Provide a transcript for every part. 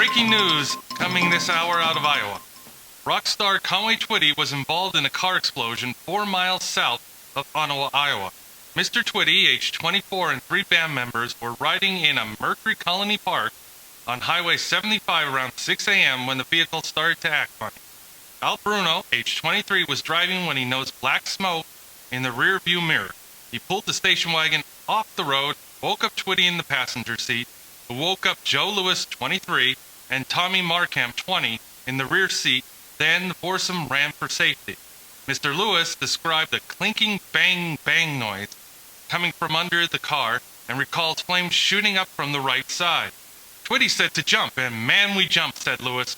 Breaking news coming this hour out of Iowa. Rock star Conway Twitty was involved in a car explosion 4 miles south of Ottawa, Iowa. Mr. Twitty, age 24, and 3 band members were riding in a Mercury Colony Park on Highway 75 around 6 a.m. when the vehicle started to act funny. Al Bruno, age 23, was driving when he noticed black smoke in the rear view mirror. He pulled the station wagon off the road, woke up Twitty in the passenger seat, who woke up Joe Lewis, 23, and Tommy Markham, 20, in the rear seat. Then the foursome ran for safety. Mr. Lewis described a clinking bang-bang noise coming from under the car and recalls flames shooting up from the right side. Twitty said to jump, and man, we jumped, said Lewis.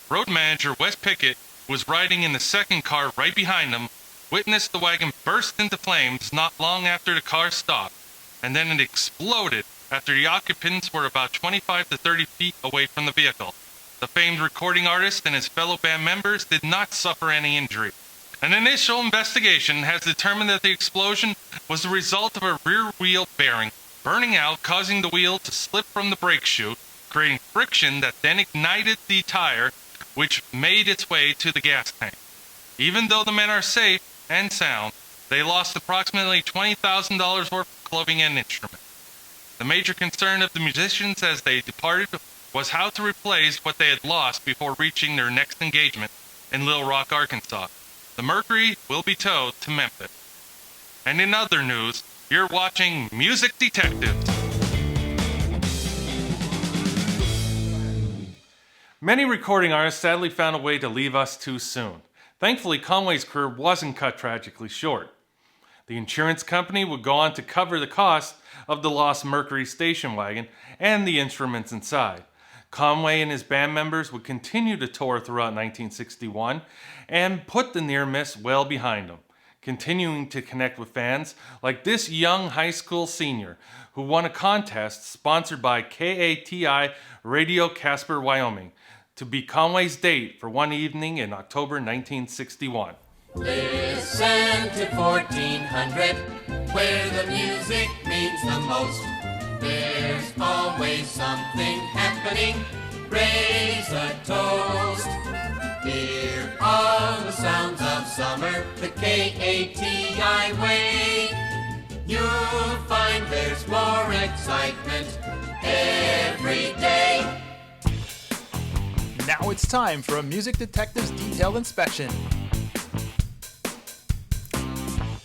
Road manager Wes Pickett, who was riding in the second car right behind him, witnessed the wagon burst into flames not long after the car stopped, and then it exploded after the occupants were about 25 to 30 feet away from the vehicle. The famed recording artist and his fellow band members did not suffer any injury. An initial investigation has determined that the explosion was the result of a rear wheel bearing burning out, causing the wheel to slip from the brake shoe, creating friction that then ignited the tire, which made its way to the gas tank. Even though the men are safe and sound, they lost approximately $20,000 worth of clothing and instruments. The major concern of the musicians as they departed was how to replace what they had lost before reaching their next engagement in Little Rock, Arkansas. The Mercury will be towed to Memphis. And in other news, you're watching Music Detectives. Many recording artists sadly found a way to leave us too soon. Thankfully, Conway's career wasn't cut tragically short. The insurance company would go on to cover the cost of the lost Mercury station wagon and the instruments inside. Conway and his band members would continue to tour throughout 1961 and put the near miss well behind them, continuing to connect with fans like this young high school senior who won a contest sponsored by KATI Radio Casper, Wyoming, to be Conway's date for one evening in October 1961. Listen to 1400, where the music means the most. There's always something happening. Raise a toast. Hear all the sounds of summer the KATI way. You'll find there's more excitement every day. Now it's time for a Music Detective's detailed inspection.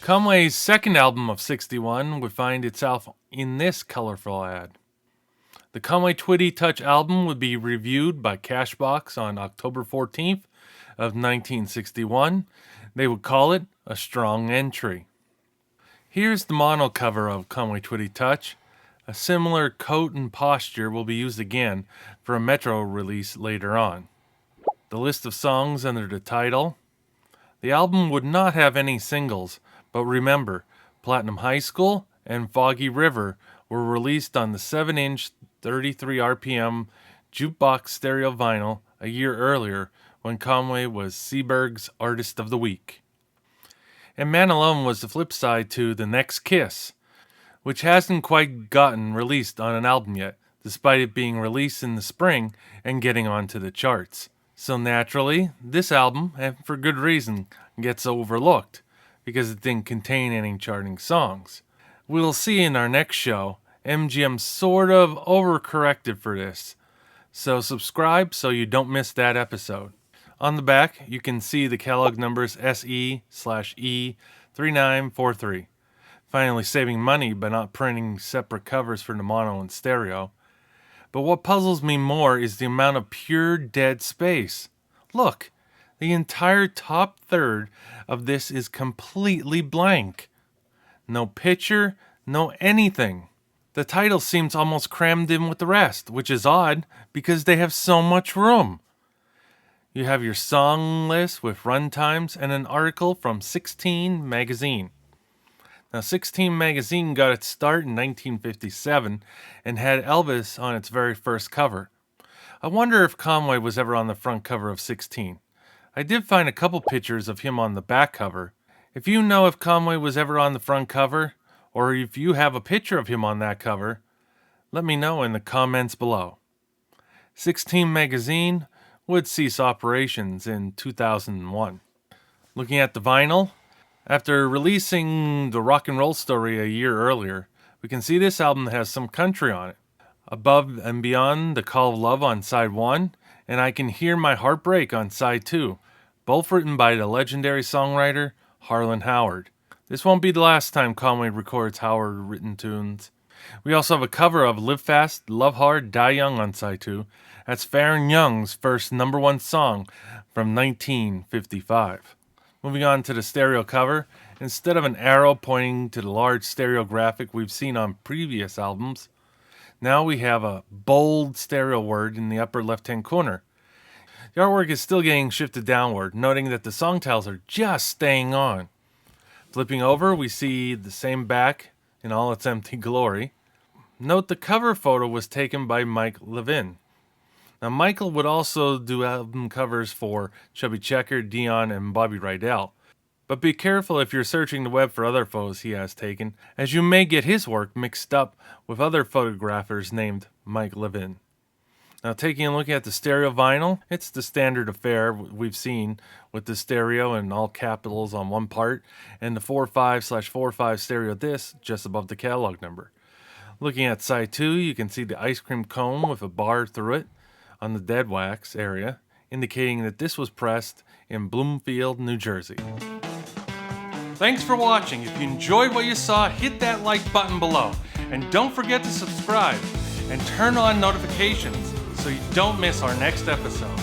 Conway's second album of 61 would find itself in this colorful ad. The Conway Twitty Touch album would be reviewed by Cashbox on October 14th of 1961. They would call it a strong entry. Here's the mono cover of Conway Twitty Touch. A similar coat and posture will be used again for a Metro release later on. The list of songs under the title. The album would not have any singles, but remember, Platinum High School and Foggy River were released on the 7-inch 33 RPM jukebox stereo vinyl a year earlier when Conway was Seaberg's Artist of the Week. And Man Alone was the flip side to The Next Kiss, which hasn't quite gotten released on an album yet, despite it being released in the spring and getting onto the charts. So naturally, this album, and for good reason, gets overlooked, because it didn't contain any charting songs. We'll see in our next show, MGM sort of overcorrected for this, so subscribe so you don't miss that episode. On the back, you can see the catalog numbers SE/E3943. Finally saving money by not printing separate covers for the mono and stereo. But what puzzles me more is the amount of pure dead space. Look! The entire top third of this is completely blank. No picture, no anything. The title seems almost crammed in with the rest, which is odd because they have so much room. You have your song list with runtimes and an article from 16 magazine. Now, 16 magazine got its start in 1957 and had Elvis on its very first cover. I wonder if Conway was ever on the front cover of 16. I did find a couple pictures of him on the back cover. If you know if Conway was ever on the front cover, or if you have a picture of him on that cover, let me know in the comments below. 16 magazine would cease operations in 2001. Looking at the vinyl, after releasing the Rock and Roll Story a year earlier, we can see this album has some country on it. Above and Beyond the Call of Love on side 1, and I Can Hear My Heart Break on side 2, both written by the legendary songwriter Harlan Howard. This won't be the last time Conway records Howard-written tunes. We also have a cover of Live Fast, Love Hard, Die Young on side 2. That's Farron Young's first #1 song from 1955. Moving on to the stereo cover, instead of an arrow pointing to the large stereo graphic we've seen on previous albums, now we have a bold stereo word in the upper left-hand corner. The artwork is still getting shifted downward, noting that the song titles are just staying on. Flipping over, we see the same back in all its empty glory. Note the cover photo was taken by Mike Levin. Now, Michael would also do album covers for Chubby Checker, Dion, and Bobby Rydell. But be careful if you're searching the web for other photos he has taken, as you may get his work mixed up with other photographers named Mike Levin. Now, taking a look at the stereo vinyl, it's the standard affair we've seen with the stereo in all capitals on one part and the 45/45 stereo disc just above the catalog number. Looking at side 2, you can see the ice cream cone with a bar through it on the dead wax area, indicating that this was pressed in Bloomfield, New Jersey. Thanks for watching. If you enjoyed what you saw, hit that like button below. And don't forget to subscribe and turn on notifications so you don't miss our next episode.